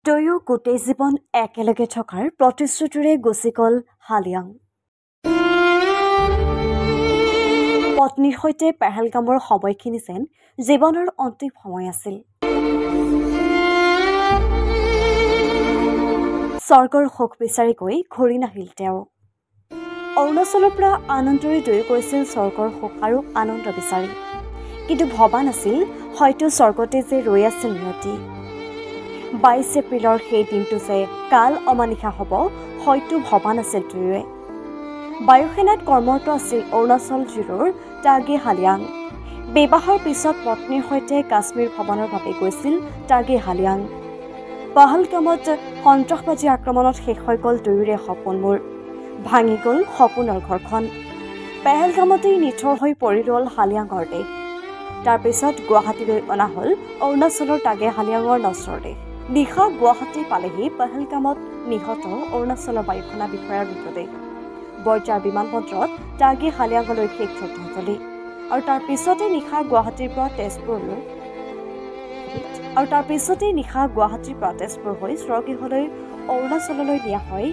দুয়ো গোটেই জীৱন একেলগে থকাৰ প্ৰতিশ্ৰুতিৰে গুচি গ'ল হালিয়াং। পত্নীৰ সৈতে পেহেলগামৰ সময়খিনি যেন জীৱনৰ অন্তিম সময় আছিল। স্বৰ্গৰ সুখ বিচাৰি গৈ ঘূৰি নাহিল তেওঁ। অৰুণাচলৰ পৰা আনন্দৰে দুয়ো গৈছিল স্বৰ্গৰ সুখ আৰু আনন্দ বিচাৰি, কিন্তু ভবা নাছিল হয়তো স্বৰ্গতে যে ৰৈ আছিল নিয়তি। 22 এপ্ৰিলৰ সেই দিনটো যে কাল অমানিশা হ'ব হয়তো ভবা নাছিল দুয়োৱে। বায়ুসেনাত কৰ্মৰত আছিল অৰুণাচল জিলাৰ টাৰ্গী হালিয়াং। বিবাহৰ পিছত পত্নীৰ সৈতে কাশ্মীৰ ভ্ৰমণৰ বাবে গৈছিল টাৰ্গী হালিয়াং। পাহালগামত সন্ত্ৰাসবাদী আক্ৰমণত শেষ হৈ গ'ল দুয়োৰে সপোনবোৰ, ভাঙি গ'ল সপোনৰ ঘৰখন। পেহেলগামতেই নিথৰ হৈ পৰি ৰ'ল হালিয়াঙৰ দেহ। তাৰপিছত গুৱাহাটীলৈ অনা হ'ল অৰুণাচলৰ টাৰ্গী হালিয়াঙৰ নশ্বৰ দেহ। নিশা গুৱাহাটী পালেহি পেহেলগামত নিহত অৰুণাচলৰ বায়ুসেনা বিষয়াৰ মৃতদেহ। বৰঝাৰ বিমানবন্দৰত টাৰ্গী হালিয়াঙলৈ শেষ শ্ৰদ্ধাঞ্জলি, আৰু তাৰ পিছতেই নিশা গুৱাহাটীৰ পৰা তেজপুৰ হৈ স্বগৃহলৈ অৰুণাচললৈ নিয়া হয়